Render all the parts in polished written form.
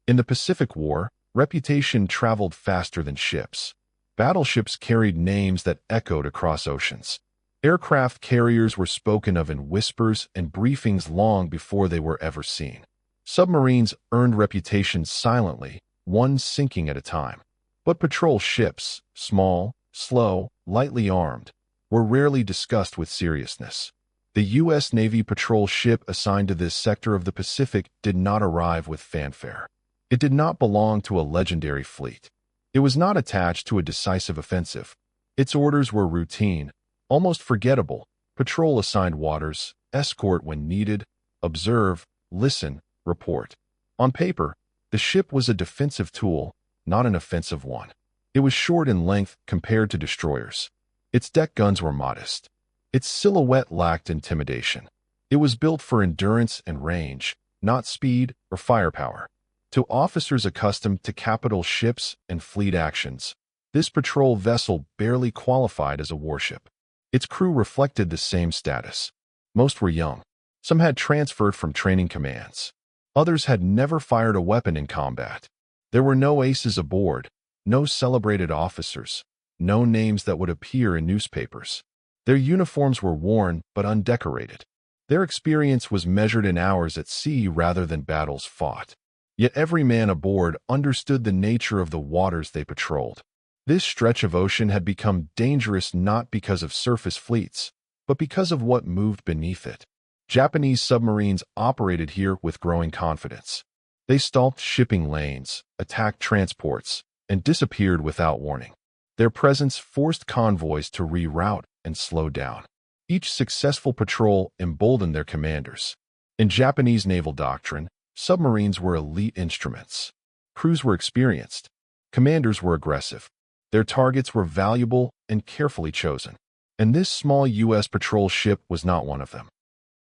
In the Pacific War, reputation traveled faster than ships. Battleships carried names that echoed across oceans. Aircraft carriers were spoken of in whispers and briefings long before they were ever seen. Submarines earned reputations silently, one sinking at a time. But patrol ships, small, slow, lightly armed, were rarely discussed with seriousness. The U.S. Navy patrol ship assigned to this sector of the Pacific did not arrive with fanfare. It did not belong to a legendary fleet. It was not attached to a decisive offensive. Its orders were routine, almost forgettable: patrol assigned waters, escort when needed, observe, listen, report. On paper, the ship was a defensive tool, not an offensive one. It was short in length compared to destroyers. Its deck guns were modest. Its silhouette lacked intimidation. It was built for endurance and range, not speed or firepower. To officers accustomed to capital ships and fleet actions, this patrol vessel barely qualified as a warship. Its crew reflected the same status. Most were young. Some had transferred from training commands. Others had never fired a weapon in combat. There were no aces aboard, no celebrated officers, no names that would appear in newspapers. Their uniforms were worn but undecorated. Their experience was measured in hours at sea rather than battles fought. Yet every man aboard understood the nature of the waters they patrolled. This stretch of ocean had become dangerous not because of surface fleets, but because of what moved beneath it. Japanese submarines operated here with growing confidence. They stalked shipping lanes, attacked transports, and disappeared without warning. Their presence forced convoys to reroute and slow down. Each successful patrol emboldened their commanders. In Japanese naval doctrine, submarines were elite instruments. Crews were experienced. Commanders were aggressive. Their targets were valuable and carefully chosen. And this small U.S. patrol ship was not one of them.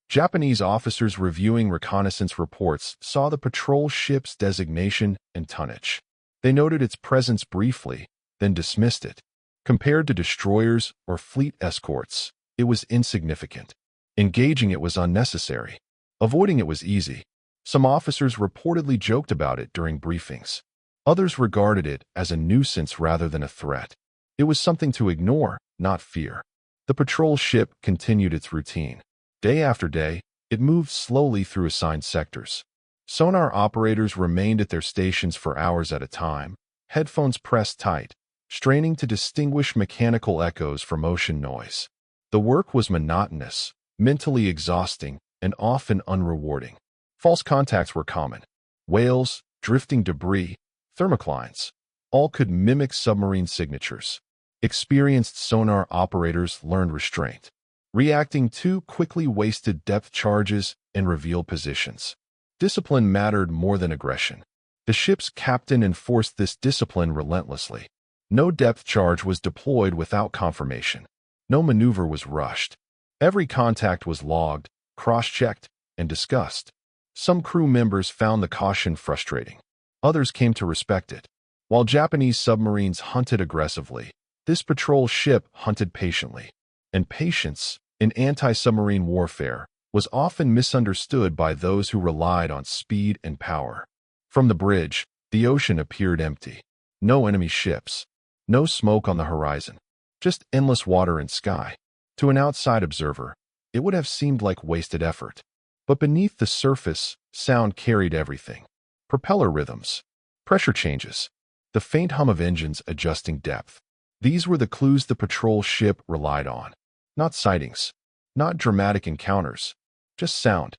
Japanese officers reviewing reconnaissance reports saw the patrol ship's designation and tonnage. They noted its presence briefly, then dismissed it. Compared to destroyers or fleet escorts, it was insignificant. Engaging it was unnecessary. Avoiding it was easy. Some officers reportedly joked about it during briefings. Others regarded it as a nuisance rather than a threat. It was something to ignore, not fear. The patrol ship continued its routine. Day after day, it moved slowly through assigned sectors. Sonar operators remained at their stations for hours at a time, headphones pressed tight, straining to distinguish mechanical echoes from ocean noise. The work was monotonous, mentally exhausting, and often unrewarding. False contacts were common. Whales, drifting debris, thermoclines, all could mimic submarine signatures. Experienced sonar operators learned restraint. Reacting too quickly wasted depth charges and revealed positions. Discipline mattered more than aggression. The ship's captain enforced this discipline relentlessly. No depth charge was deployed without confirmation. No maneuver was rushed. Every contact was logged, cross-checked, and discussed. Some crew members found the caution frustrating. Others came to respect it. While Japanese submarines hunted aggressively, this patrol ship hunted patiently. And patience, in anti-submarine warfare, was often misunderstood by those who relied on speed and power. From the bridge, the ocean appeared empty. No enemy ships. No smoke on the horizon. Just endless water and sky. To an outside observer, it would have seemed like wasted effort. But beneath the surface, sound carried everything. Propeller rhythms, pressure changes, the faint hum of engines adjusting depth. These were the clues the patrol ship relied on. Not sightings, not dramatic encounters, just sound.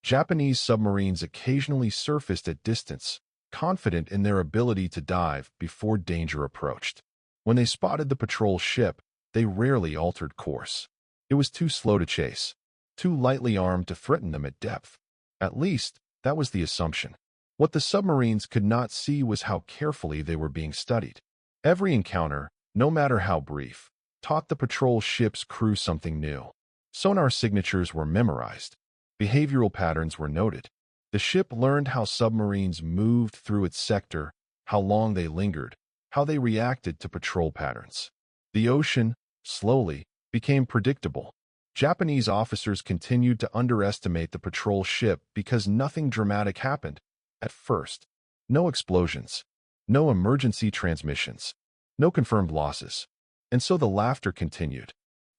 Japanese submarines occasionally surfaced at distance, confident in their ability to dive before danger approached. When they spotted the patrol ship, they rarely altered course. It was too slow to chase, too lightly armed to threaten them at depth. At least, that was the assumption. What the submarines could not see was how carefully they were being studied. Every encounter, no matter how brief, taught the patrol ship's crew something new. Sonar signatures were memorized. Behavioral patterns were noted. The ship learned how submarines moved through its sector, how long they lingered, how they reacted to patrol patterns. The ocean, slowly, became predictable. Japanese officers continued to underestimate the patrol ship because nothing dramatic happened. At first, No explosions. No emergency transmissions. No confirmed losses. And so the laughter continued.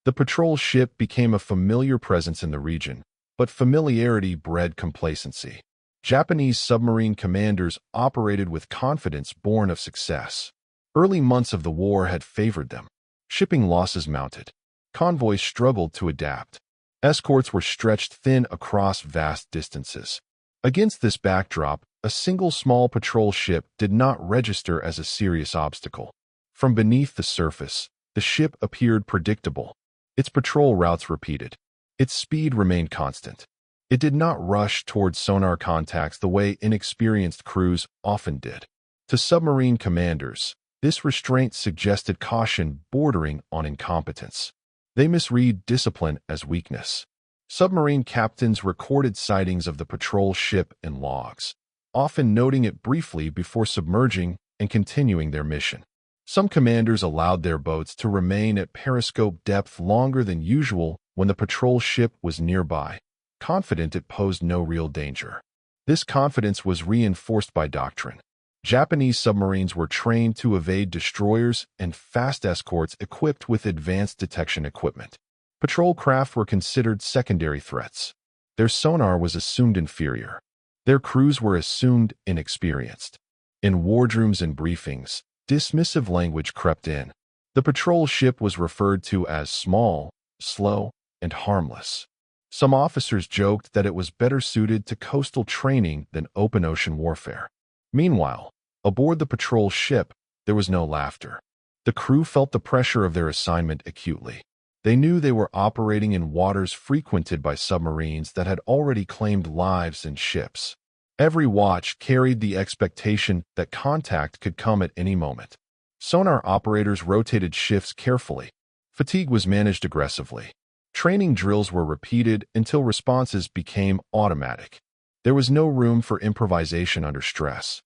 The patrol ship became a familiar presence in the region, but familiarity bred complacency. Japanese submarine commanders operated with confidence born of success. Early months of the war had favored them. Shipping losses mounted. Convoys struggled to adapt. Escorts were stretched thin across vast distances. Against this backdrop, a single small patrol ship did not register as a serious obstacle. From beneath the surface, the ship appeared predictable. Its patrol routes repeated. Its speed remained constant. It did not rush towards sonar contacts the way inexperienced crews often did. To submarine commanders, this restraint suggested caution bordering on incompetence. They misread discipline as weakness. Submarine captains recorded sightings of the patrol ship in logs, often noting it briefly before submerging and continuing their mission. Some commanders allowed their boats to remain at periscope depth longer than usual when the patrol ship was nearby, confident it posed no real danger. This confidence was reinforced by doctrine. Japanese submarines were trained to evade destroyers and fast escorts equipped with advanced detection equipment. Patrol craft were considered secondary threats. Their sonar was assumed inferior. Their crews were assumed inexperienced. In wardrooms and briefings, dismissive language crept in. The patrol ship was referred to as small, slow, and harmless. Some officers joked that it was better suited to coastal training than open ocean warfare. Meanwhile, aboard the patrol ship, there was no laughter. The crew felt the pressure of their assignment acutely. They knew they were operating in waters frequented by submarines that had already claimed lives and ships. Every watch carried the expectation that contact could come at any moment. Sonar operators rotated shifts carefully. Fatigue was managed aggressively. Training drills were repeated until responses became automatic. There was no room for improvisation under stress.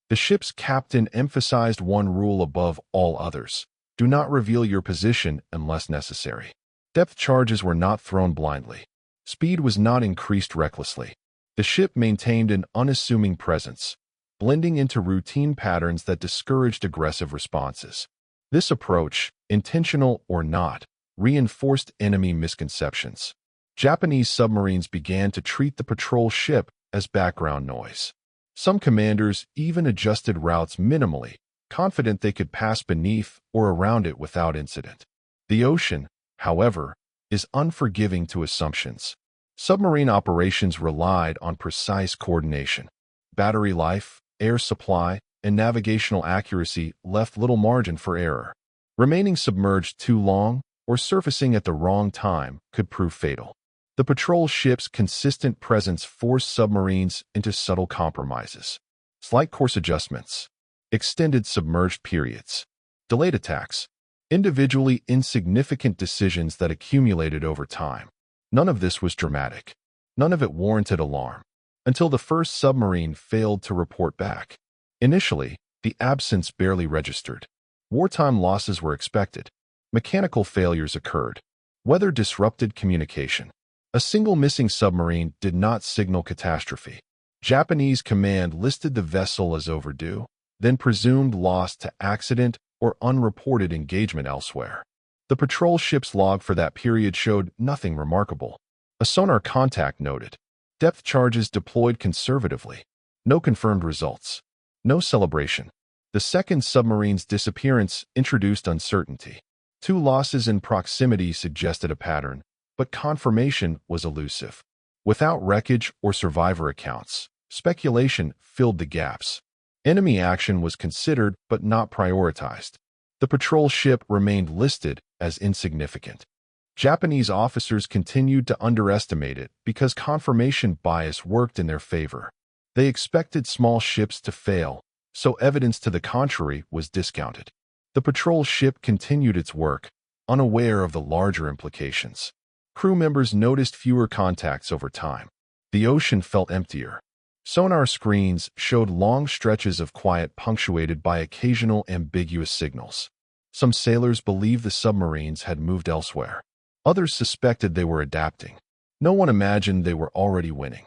The ship's captain emphasized one rule above all others: do not reveal your position unless necessary. Depth charges were not thrown blindly. Speed was not increased recklessly. The ship maintained an unassuming presence, blending into routine patterns that discouraged aggressive responses. This approach, intentional or not, reinforced enemy misconceptions. Japanese submarines began to treat the patrol ship as background noise. Some commanders even adjusted routes minimally, confident they could pass beneath or around it without incident. The ocean, however, is unforgiving to assumptions. Submarine operations relied on precise coordination. Battery life, air supply, and navigational accuracy left little margin for error. Remaining submerged too long or surfacing at the wrong time could prove fatal. The patrol ship's consistent presence forced submarines into subtle compromises. Slight course adjustments, extended submerged periods, delayed attacks, individually insignificant decisions that accumulated over time. None of this was dramatic. None of it warranted alarm, until the first submarine failed to report back. Initially, the absence barely registered. Wartime losses were expected. Mechanical failures occurred. Weather disrupted communication. A single missing submarine did not signal catastrophe. Japanese command listed the vessel as overdue, then presumed lost to accident or unreported engagement elsewhere. The patrol ship's log for that period showed nothing remarkable. A sonar contact noted. Depth charges deployed conservatively. No confirmed results. No celebration. The second submarine's disappearance introduced uncertainty. 2 losses in proximity suggested a pattern, but confirmation was elusive. Without wreckage or survivor accounts, speculation filled the gaps. Enemy action was considered but not prioritized. The patrol ship remained listed as insignificant. Japanese officers continued to underestimate it because confirmation bias worked in their favor. They expected small ships to fail, so evidence to the contrary was discounted. The patrol ship continued its work, unaware of the larger implications. Crew members noticed fewer contacts over time. The ocean felt emptier. Sonar screens showed long stretches of quiet punctuated by occasional ambiguous signals. Some sailors believed the submarines had moved elsewhere. Others suspected they were adapting. No one imagined they were already winning.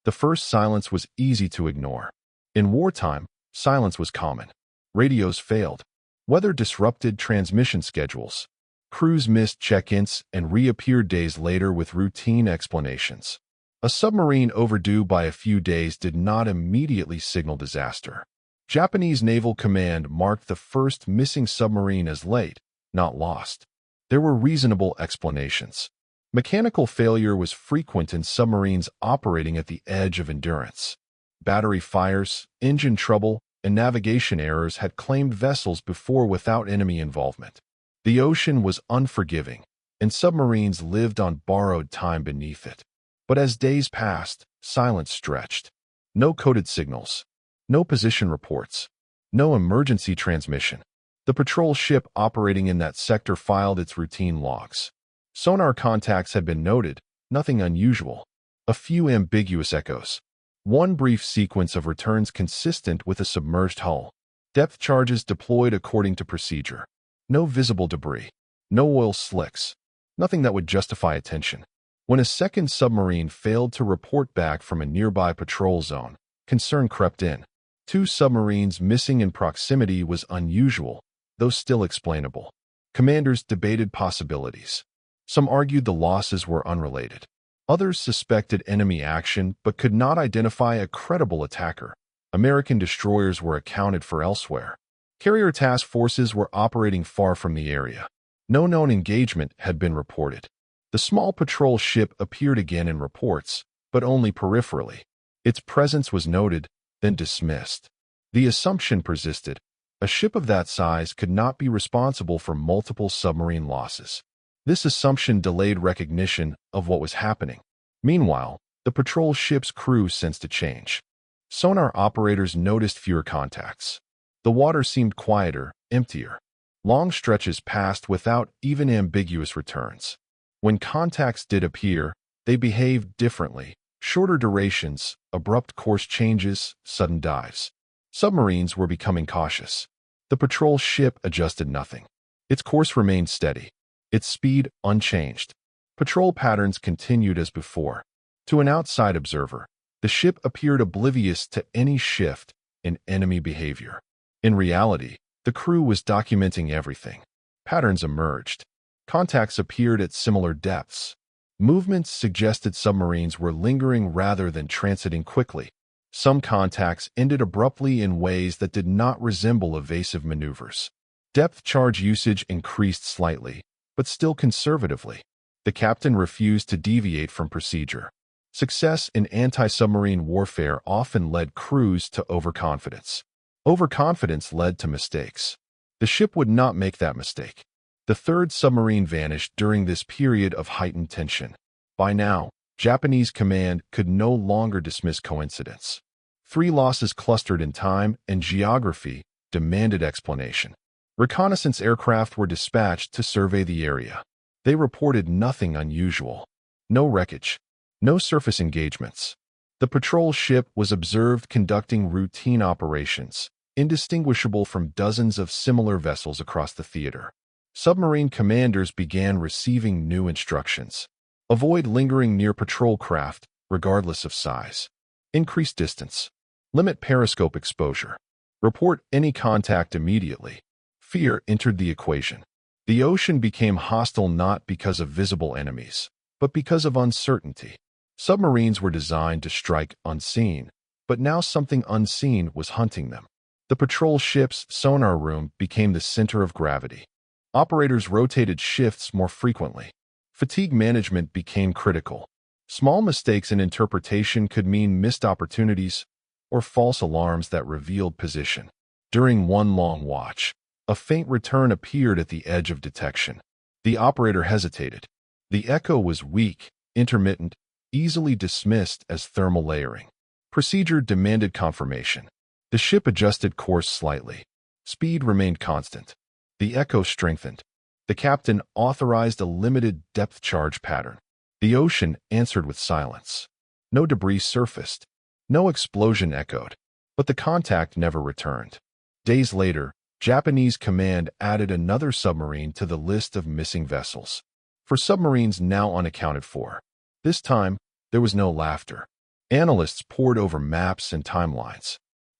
The first silence was easy to ignore. In wartime, Silence was common. Radios failed. Weather disrupted transmission schedules. Crews missed check-ins and reappeared days later with routine explanations. A submarine overdue by a few days did not immediately signal disaster. Japanese Naval Command marked the first missing submarine as late, not lost. There were reasonable explanations. Mechanical failure was frequent in submarines operating at the edge of endurance. Battery fires, engine trouble, and navigation errors had claimed vessels before without enemy involvement. The ocean was unforgiving, and submarines lived on borrowed time beneath it. But as days passed, silence stretched. No coded signals. No position reports. No emergency transmission. The patrol ship operating in that sector filed its routine logs. Sonar contacts had been noted, nothing unusual. A few ambiguous echoes. One brief sequence of returns consistent with a submerged hull. Depth charges deployed according to procedure. No visible debris. No oil slicks. Nothing that would justify attention. When a second submarine failed to report back from a nearby patrol zone, concern crept in. 2 submarines missing in proximity was unusual, though still explainable. Commanders debated possibilities. Some argued the losses were unrelated. Others suspected enemy action but could not identify a credible attacker. American destroyers were accounted for elsewhere. Carrier task forces were operating far from the area. No known engagement had been reported. The small patrol ship appeared again in reports, but only peripherally. Its presence was noted, then dismissed. The assumption persisted. A ship of that size could not be responsible for multiple submarine losses. This assumption delayed recognition of what was happening. Meanwhile, the patrol ship's crew sensed a change. Sonar operators noticed fewer contacts. The water seemed quieter, emptier. Long stretches passed without even ambiguous returns. When contacts did appear, they behaved differently. Shorter durations, abrupt course changes, sudden dives. Submarines were becoming cautious. The patrol ship adjusted nothing. Its course remained steady. Its speed unchanged. Patrol patterns continued as before. To an outside observer, the ship appeared oblivious to any shift in enemy behavior. In reality, the crew was documenting everything. Patterns emerged. Contacts appeared at similar depths. Movements suggested submarines were lingering rather than transiting quickly. Some contacts ended abruptly in ways that did not resemble evasive maneuvers. Depth charge usage increased slightly, but still conservatively. The captain refused to deviate from procedure. Success in anti-submarine warfare often led crews to overconfidence. Overconfidence led to mistakes. The ship would not make that mistake. The third submarine vanished during this period of heightened tension. By now, Japanese command could no longer dismiss coincidence. 3 losses clustered in time and geography demanded explanation. Reconnaissance aircraft were dispatched to survey the area. They reported nothing unusual. No wreckage. No surface engagements. The patrol ship was observed conducting routine operations, indistinguishable from dozens of similar vessels across the theater. Submarine commanders began receiving new instructions. Avoid lingering near patrol craft, regardless of size. Increase distance. Limit periscope exposure. Report any contact immediately. Fear entered the equation. The ocean became hostile not because of visible enemies, but because of uncertainty. Submarines were designed to strike unseen, but now something unseen was hunting them. The patrol ship's sonar room became the center of gravity. Operators rotated shifts more frequently. Fatigue management became critical. Small mistakes in interpretation could mean missed opportunities or false alarms that revealed position. During one long watch, a faint return appeared at the edge of detection. The operator hesitated. The echo was weak, intermittent, easily dismissed as thermal layering. Procedure demanded confirmation. The ship adjusted course slightly. Speed remained constant. The echo strengthened. The captain authorized a limited depth charge pattern. The ocean answered with silence. No debris surfaced. No explosion echoed. But the contact never returned. Days later, Japanese command added another submarine to the list of missing vessels. For submarines now unaccounted for. This time, there was no laughter. Analysts pored over maps and timelines.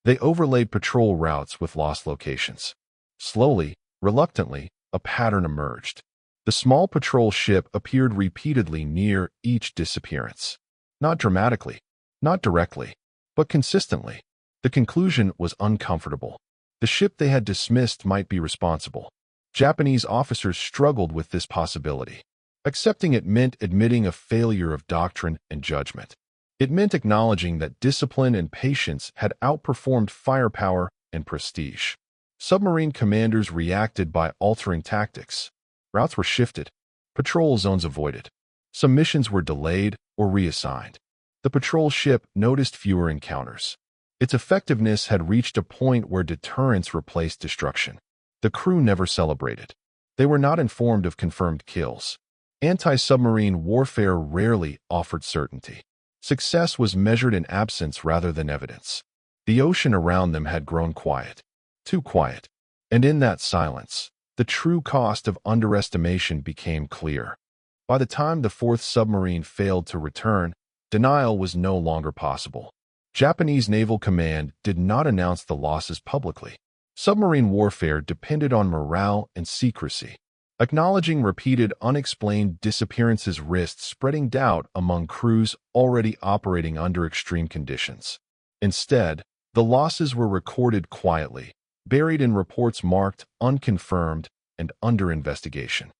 They overlaid patrol routes with lost locations. Slowly, reluctantly, a pattern emerged. The small patrol ship appeared repeatedly near each disappearance. Not dramatically, not directly, but consistently. The conclusion was uncomfortable. The ship they had dismissed might be responsible. Japanese officers struggled with this possibility. Accepting it meant admitting a failure of doctrine and judgment. It meant acknowledging that discipline and patience had outperformed firepower and prestige. Submarine commanders reacted by altering tactics. Routes were shifted, patrol zones avoided. Some missions were delayed or reassigned. The patrol ship noticed fewer encounters. Its effectiveness had reached a point where deterrence replaced destruction. The crew never celebrated. They were not informed of confirmed kills. Anti-submarine warfare rarely offered certainty. Success was measured in absence rather than evidence. The ocean around them had grown quiet. Too quiet. And in that silence, the true cost of underestimation became clear. By the time the fourth submarine failed to return, denial was no longer possible. Japanese Naval Command did not announce the losses publicly. Submarine warfare depended on morale and secrecy. Acknowledging repeated unexplained disappearances risked spreading doubt among crews already operating under extreme conditions. Instead, the losses were recorded quietly, buried in reports marked unconfirmed and under investigation.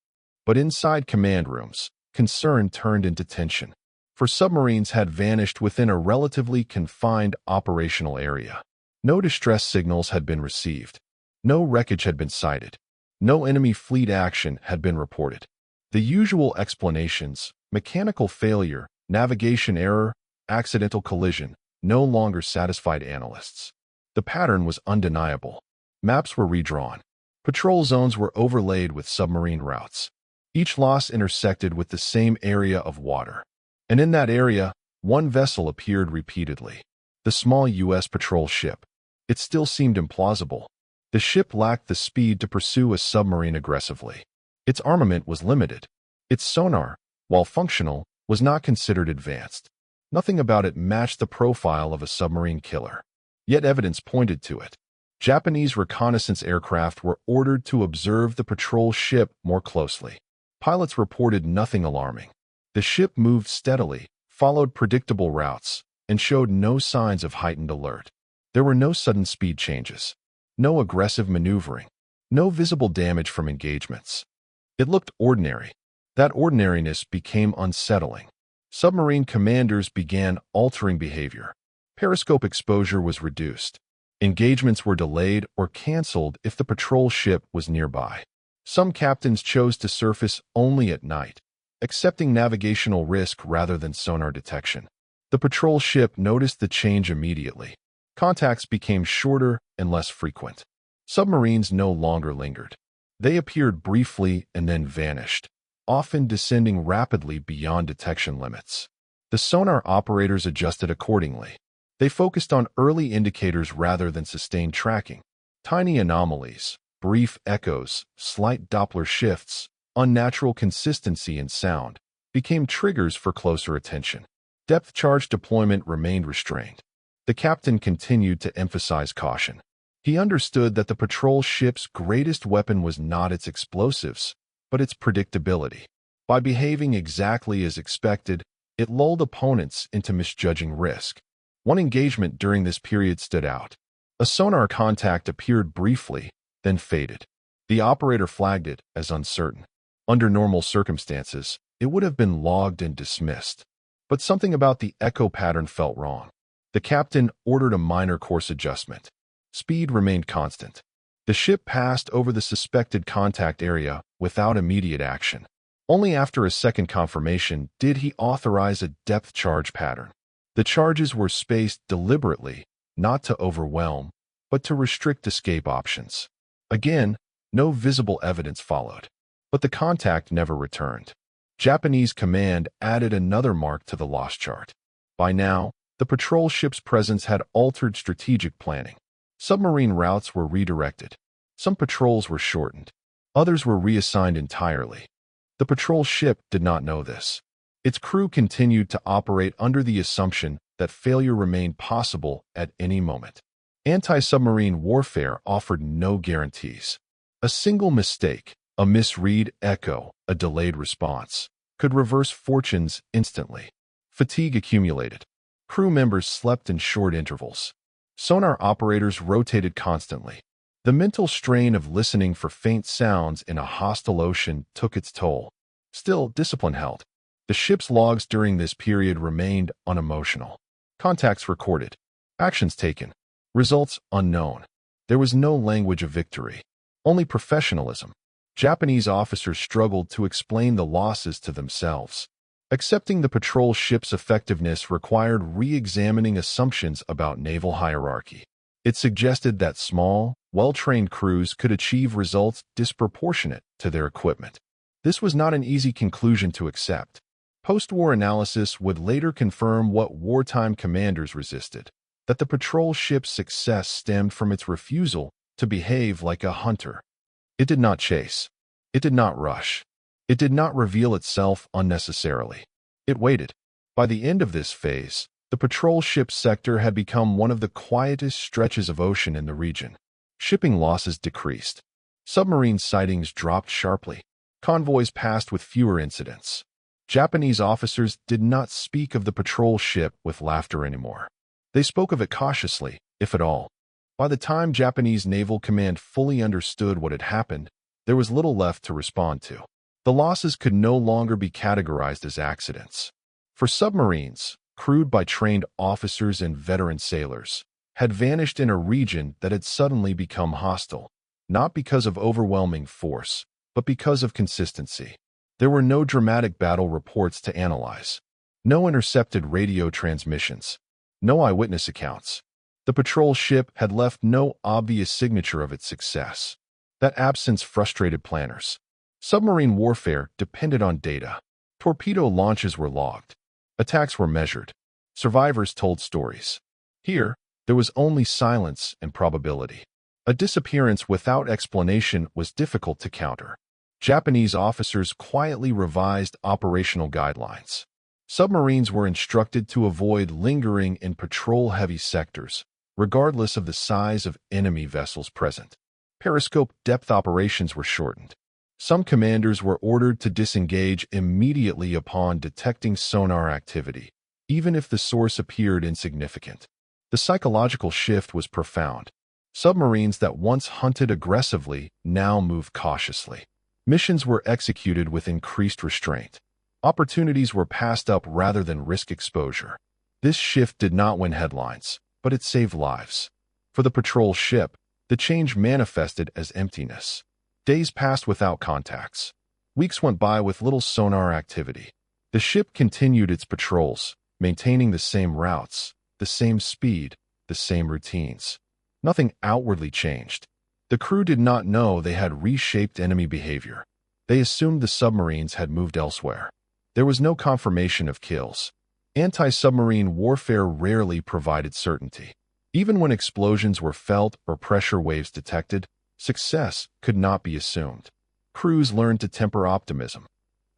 But inside command rooms, concern turned into tension. For submarines had vanished within a relatively confined operational area. No distress signals had been received. No wreckage had been sighted. No enemy fleet action had been reported. The usual explanations, mechanical failure, navigation error, accidental collision, no longer satisfied analysts. The pattern was undeniable. Maps were redrawn. Patrol zones were overlaid with submarine routes. Each loss intersected with the same area of water. And in that area, one vessel appeared repeatedly. The small U.S. patrol ship. It still seemed implausible. The ship lacked the speed to pursue a submarine aggressively. Its armament was limited. Its sonar, while functional, was not considered advanced. Nothing about it matched the profile of a submarine killer. Yet evidence pointed to it. Japanese reconnaissance aircraft were ordered to observe the patrol ship more closely. Pilots reported nothing alarming. The ship moved steadily, followed predictable routes, and showed no signs of heightened alert. There were no sudden speed changes, no aggressive maneuvering, no visible damage from engagements. It looked ordinary. That ordinariness became unsettling. Submarine commanders began altering behavior. Periscope exposure was reduced. Engagements were delayed or canceled if the patrol ship was nearby. Some captains chose to surface only at night, accepting navigational risk rather than sonar detection. The patrol ship noticed the change immediately. Contacts became shorter and less frequent. Submarines no longer lingered. They appeared briefly and then vanished, often descending rapidly beyond detection limits. The sonar operators adjusted accordingly. They focused on early indicators rather than sustained tracking. Tiny anomalies, brief echoes, slight Doppler shifts, unnatural consistency in sound became triggers for closer attention. Depth charge deployment remained restrained. The captain continued to emphasize caution. He understood that the patrol ship's greatest weapon was not its explosives, but its predictability. By behaving exactly as expected, it lulled opponents into misjudging risk. One engagement during this period stood out. A sonar contact appeared briefly, then faded. The operator flagged it as uncertain. Under normal circumstances, it would have been logged and dismissed. But something about the echo pattern felt wrong. The captain ordered a minor course adjustment. Speed remained constant. The ship passed over the suspected contact area without immediate action. Only after a second confirmation did he authorize a depth charge pattern. The charges were spaced deliberately, not to overwhelm, but to restrict escape options. Again, no visible evidence followed. But the contact never returned. Japanese command added another mark to the loss chart. By now, the patrol ship's presence had altered strategic planning. Submarine routes were redirected. Some patrols were shortened. Others were reassigned entirely. The patrol ship did not know this. Its crew continued to operate under the assumption that failure remained possible at any moment. Anti-submarine warfare offered no guarantees. A single mistake, a misread echo, a delayed response, could reverse fortunes instantly. Fatigue accumulated. Crew members slept in short intervals. Sonar operators rotated constantly. The mental strain of listening for faint sounds in a hostile ocean took its toll. Still, discipline held. The ship's logs during this period remained unemotional. Contacts recorded. Actions taken. Results unknown. There was no language of victory. Only professionalism. Japanese officers struggled to explain the losses to themselves. Accepting the patrol ship's effectiveness required re-examining assumptions about naval hierarchy. It suggested that small, well-trained crews could achieve results disproportionate to their equipment. This was not an easy conclusion to accept. Post-war analysis would later confirm what wartime commanders resisted, that the patrol ship's success stemmed from its refusal to behave like a hunter. It did not chase. It did not rush. It did not reveal itself unnecessarily. It waited. By the end of this phase, the patrol ship sector had become one of the quietest stretches of ocean in the region. Shipping losses decreased. Submarine sightings dropped sharply. Convoys passed with fewer incidents. Japanese officers did not speak of the patrol ship with laughter anymore. They spoke of it cautiously, if at all. By the time Japanese Naval Command fully understood what had happened, there was little left to respond to. The losses could no longer be categorized as accidents. For submarines, crewed by trained officers and veteran sailors, had vanished in a region that had suddenly become hostile, not because of overwhelming force, but because of consistency. There were no dramatic battle reports to analyze, no intercepted radio transmissions, no eyewitness accounts. The patrol ship had left no obvious signature of its success. That absence frustrated planners. Submarine warfare depended on data. Torpedo launches were logged. Attacks were measured. Survivors told stories. Here, there was only silence and probability. A disappearance without explanation was difficult to counter. Japanese officers quietly revised operational guidelines. Submarines were instructed to avoid lingering in patrol-heavy sectors, regardless of the size of enemy vessels present. Periscope depth operations were shortened. Some commanders were ordered to disengage immediately upon detecting sonar activity, even if the source appeared insignificant. The psychological shift was profound. Submarines that once hunted aggressively now moved cautiously. Missions were executed with increased restraint. Opportunities were passed up rather than risk exposure. This shift did not win headlines, but it saved lives. For the patrol ship, the change manifested as emptiness. Days passed without contacts. Weeks went by with little sonar activity. The ship continued its patrols, maintaining the same routes, the same speed, the same routines. Nothing outwardly changed. The crew did not know they had reshaped enemy behavior. They assumed the submarines had moved elsewhere. There was no confirmation of kills. Anti-submarine warfare rarely provided certainty. Even when explosions were felt or pressure waves detected, success could not be assumed. Crews learned to temper optimism.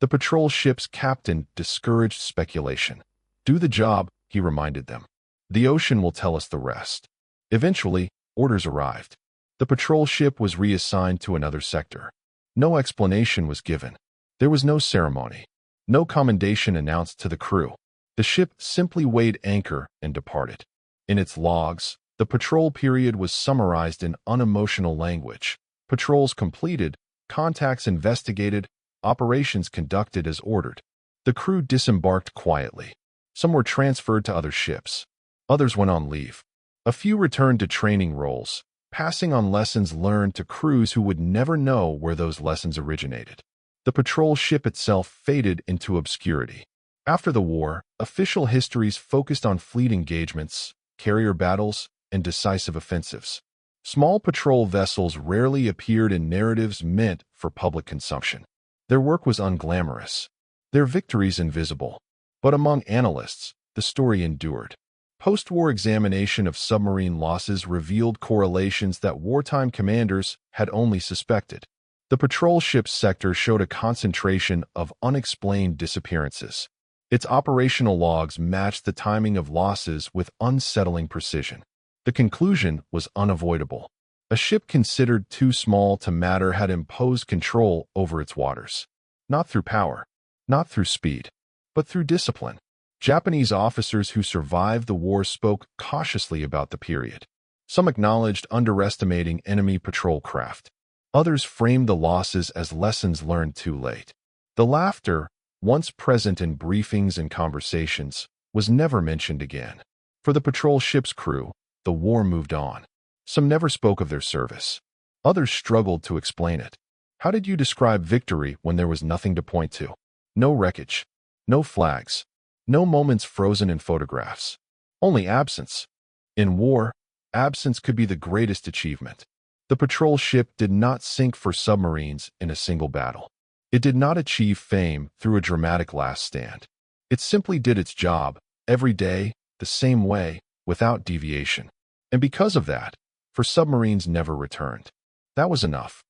The patrol ship's captain discouraged speculation. "Do the job," he reminded them. "The ocean will tell us the rest." Eventually, orders arrived. The patrol ship was reassigned to another sector. No explanation was given. There was no ceremony. No commendation announced to the crew. The ship simply weighed anchor and departed. In its logs, the patrol period was summarized in unemotional language. Patrols completed, contacts investigated, operations conducted as ordered. The crew disembarked quietly. Some were transferred to other ships. Others went on leave. A few returned to training roles, passing on lessons learned to crews who would never know where those lessons originated. The patrol ship itself faded into obscurity. After the war, official histories focused on fleet engagements, carrier battles, and decisive offensives. Small patrol vessels rarely appeared in narratives meant for public consumption. Their work was unglamorous, their victories invisible. But among analysts, the story endured. Post-war examination of submarine losses revealed correlations that wartime commanders had only suspected. The patrol ship sector showed a concentration of unexplained disappearances. Its operational logs matched the timing of losses with unsettling precision. The conclusion was unavoidable. A ship considered too small to matter had imposed control over its waters. Not through power, not through speed, but through discipline. Japanese officers who survived the war spoke cautiously about the period. Some acknowledged underestimating enemy patrol craft. Others framed the losses as lessons learned too late. The laughter, once present in briefings and conversations, was never mentioned again. For the patrol ship's crew, the war moved on. Some never spoke of their service. Others struggled to explain it. How did you describe victory when there was nothing to point to? No wreckage, no flags, no moments frozen in photographs. Only absence. In war, absence could be the greatest achievement. The patrol ship did not sink for submarines in a single battle. It did not achieve fame through a dramatic last stand. It simply did its job, every day, the same way, without deviation. And because of that, for submarines never returned. That was enough.